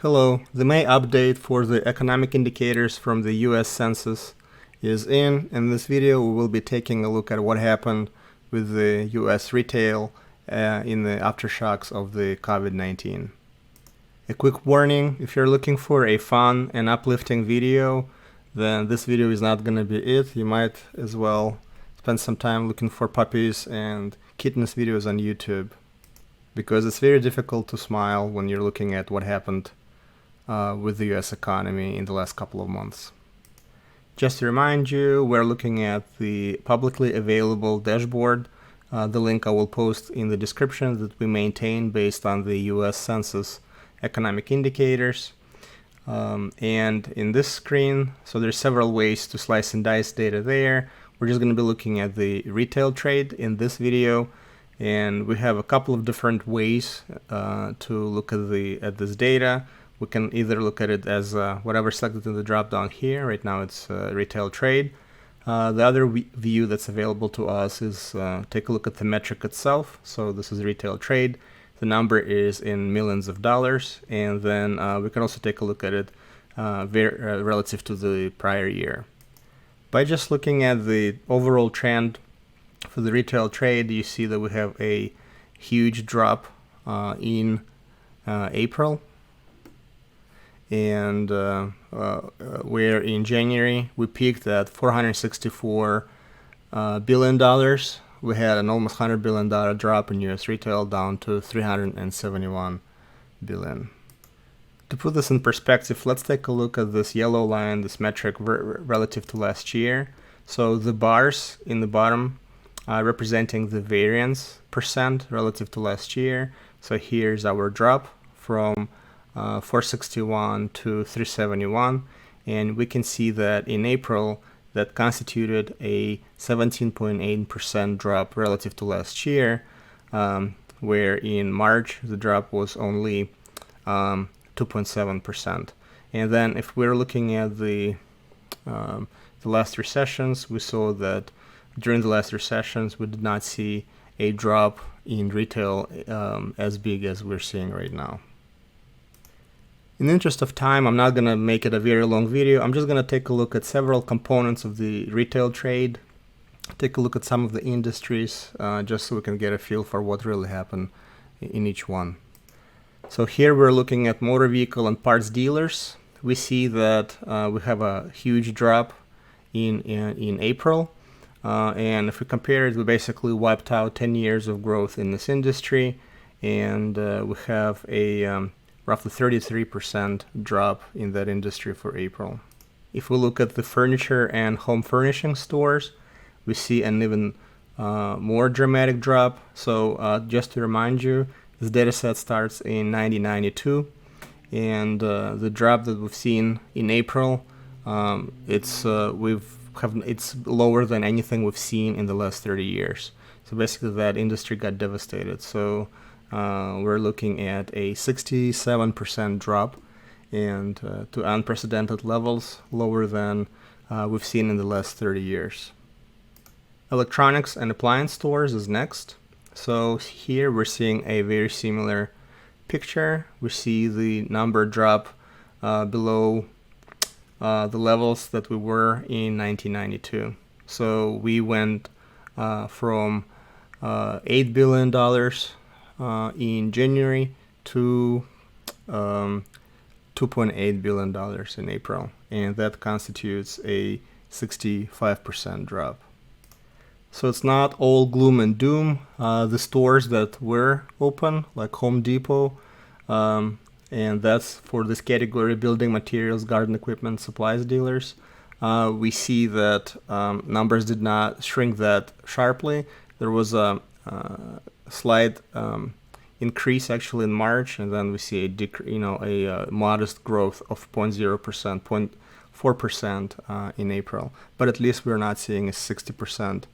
Hello, the May update for the economic indicators from the US Census is in. In this video, we will be taking a look at what happened with the US retail in the aftershocks of the COVID-19. A quick warning, if you're looking for a fun and uplifting video, then this video is not going to be it. You might as well spend some time looking for puppies and kittens videos on YouTube, because it's very difficult to smile when you're looking at what happened with the US economy in the last couple of months. Just to remind you, we're looking at the publicly available dashboard. The link I will post in the description that we maintain based on the US Census economic indicators. And in this screen, so there's several ways to slice and dice data there. We're just going to be looking at the retail trade in this video, and we have a couple of different ways to look at this data. We can either look at it as whatever selected in the drop down here. Right now it's retail trade. The other view that's available to us is take a look at the metric itself. So this is retail trade. The number is in millions of dollars, and then we can also take a look at it relative to the prior year. By just looking at the overall trend for the retail trade, you see that we have a huge drop in April. And where in January we peaked at $464 billion. We had an almost $100 billion drop in US retail, down to $371 billion. To put this in perspective, let's take a look at this yellow line, this metric relative to last year. So the bars in the bottom representing the variance percent relative to last year. So here's our drop from 461 to 371, and we can see that in April that constituted a 17.8% drop relative to last year, where in March the drop was only 2.7%. And then if we're looking at the last recessions, we saw that during the last recessions we did not see a drop in retail as big as we're seeing right now. In the interest of time, I'm not going to make it a very long video. I'm just going to take a look at several components of the retail trade, take a look at some of the industries, just so we can get a feel for what really happened in each one. So here we're looking at motor vehicle and parts dealers. We see that we have a huge drop in April. And if we compare it, we basically wiped out 10 years of growth in this industry, and we have a roughly 33% drop in that industry for April. If we look at the furniture and home furnishing stores, we see an even more dramatic drop. So just to remind you, this data set starts in 1992, and the drop that we've seen in April, it's lower than anything we've seen in the last 30 years. So basically that industry got devastated. So we're looking at a 67% drop, and to unprecedented levels, lower than we've seen in the last 30 years. Electronics and appliance stores is next. So here we're seeing a very similar picture. We see the number drop below the levels that we were in 1992. So we went from $8 billion in January to $2.8 billion in April, and that constitutes a 65% drop. So it's not all gloom and doom. The stores that were open, like Home Depot, and that's for this category, building materials, garden equipment, supplies dealers, we see that numbers did not shrink that sharply. There was a slight increase actually in March, and then we see a modest growth of 0.0%, 0.4% in April. But at least we're not seeing a 60%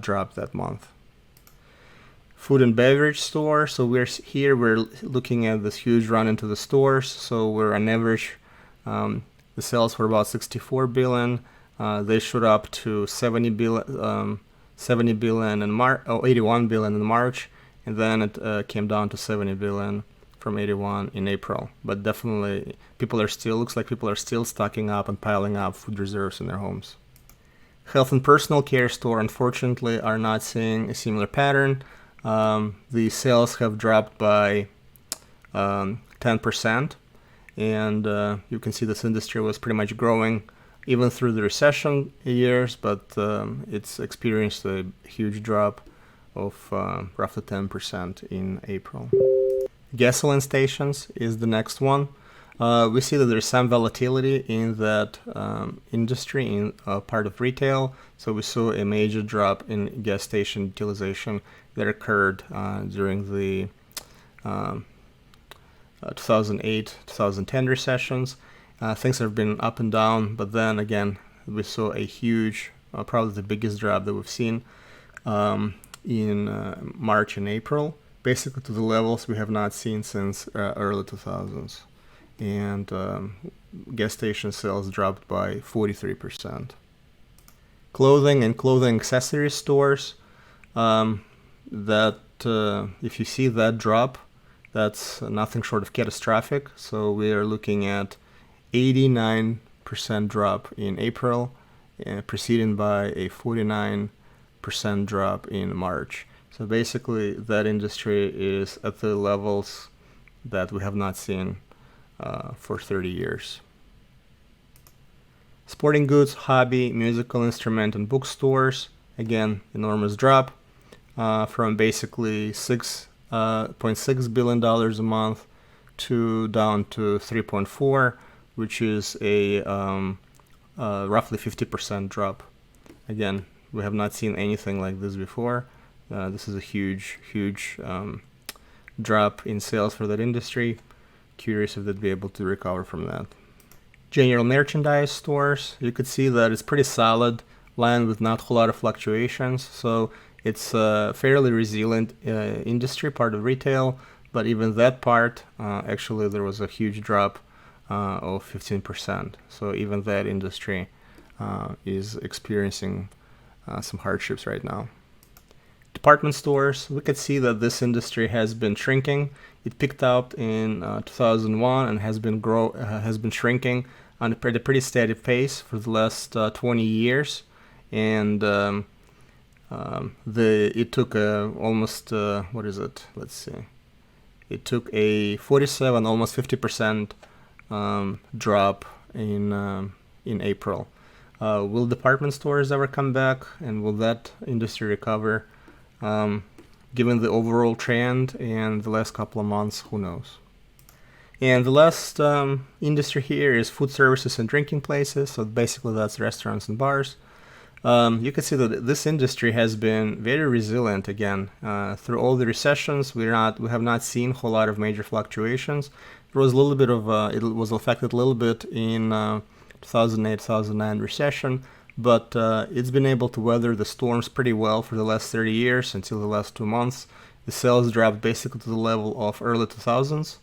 drop that month. Food and beverage store. So we're looking at this huge run into the stores. So we're on average, the sales were about 64 billion. They shot up to 70 billion in March, 81 billion in March, and then it came down to 70 billion from 81 in April. But definitely, looks like people are still stocking up and piling up food reserves in their homes. Health and personal care store, unfortunately, are not seeing a similar pattern. The sales have dropped by 10%, and you can see this industry was pretty much growing even through the recession years, but it's experienced a huge drop of roughly 10% in April. Gasoline stations is the next one. We see that there's some volatility in that industry, in part of retail. So we saw a major drop in gas station utilization that occurred during the 2008-2010 recessions. Things have been up and down, but then again, we saw a huge, probably the biggest drop that we've seen in March and April, basically to the levels we have not seen since early 2000s. And gas station sales dropped by 43%. Clothing and clothing accessory stores, if you see that drop, that's nothing short of catastrophic. So we are looking at 89% drop in April, preceded by a 49% drop in March. So basically, that industry is at the levels that we have not seen for 30 years. Sporting goods, hobby, musical instrument, and bookstores, again, enormous drop from basically $6.6 billion a month to down to 3.4, which is a roughly 50% drop. Again, we have not seen anything like this before. This is a huge drop in sales for that industry. Curious if they'd be able to recover from that. General merchandise stores, you could see that it's pretty solid line with not a whole lot of fluctuations. So it's a fairly resilient industry, part of retail, but even that part, actually there was a huge drop of 15%. So even that industry is experiencing some hardships right now. Department stores, we could see that this industry has been shrinking. It picked up in 2001 and has been shrinking on a pretty steady pace for the last 20 years. And it took almost it took a 47, almost 50% drop in April. Will department stores ever come back, and will that industry recover? Given the overall trend and the last couple of months, who knows? And the last industry here is food services and drinking places. So basically that's restaurants and bars. You can see that this industry has been very resilient again. Through all the recessions, we have not seen a whole lot of major fluctuations. There was a little bit of, it was affected a little bit in 2008-2009 recession, but it's been able to weather the storms pretty well for the last 30 years until the last 2 months. The sales dropped basically to the level of early 2000s.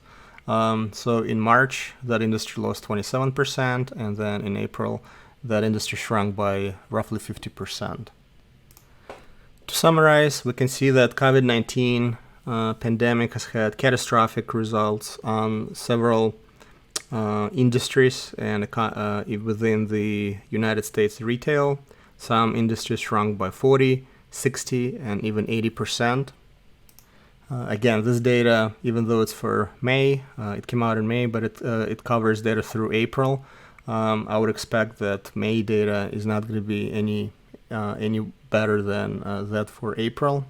So in March, that industry lost 27%, and then in April, that industry shrunk by roughly 50%. To summarize, we can see that COVID-19 pandemic has had catastrophic results on several industries and within the United States retail. Some industries shrunk by 40, 60, and even 80%. Again, this data, even though it's for May, it came out in May, but it covers data through April. I would expect that May data is not going to be any better than that for April.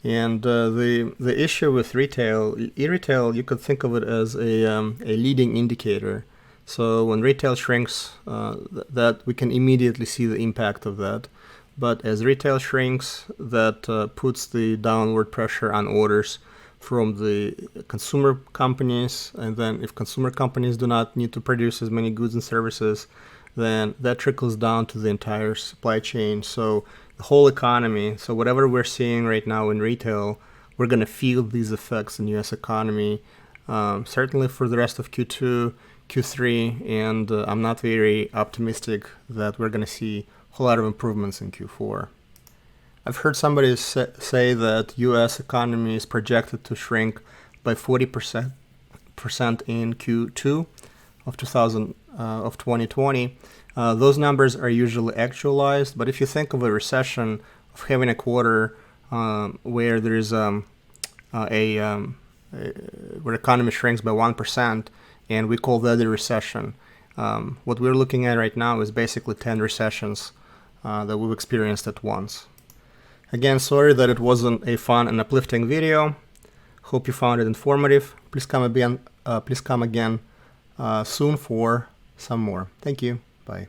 And the issue with retail, e-retail, you could think of it as a leading indicator. So when retail shrinks, that we can immediately see the impact of that. But as retail shrinks, that puts the downward pressure on orders from the consumer companies. And then if consumer companies do not need to produce as many goods and services, then that trickles down to the entire supply chain. So the whole economy, so whatever we're seeing right now in retail, we're going to feel these effects in the U.S. economy, certainly for the rest of Q2, Q3, and I'm not very optimistic that we're going to see a whole lot of improvements in Q4. I've heard somebody say that U.S. economy is projected to shrink by 40% in Q2 of 2020. Those numbers are usually actualized, but if you think of a recession of having a quarter where there is where economy shrinks by 1%, and we call that a recession. What we're looking at right now is basically 10 recessions that we've experienced at once. Again, sorry that it wasn't a fun and uplifting video. Hope you found it informative. Please come again soon for some more. Thank you. Bye.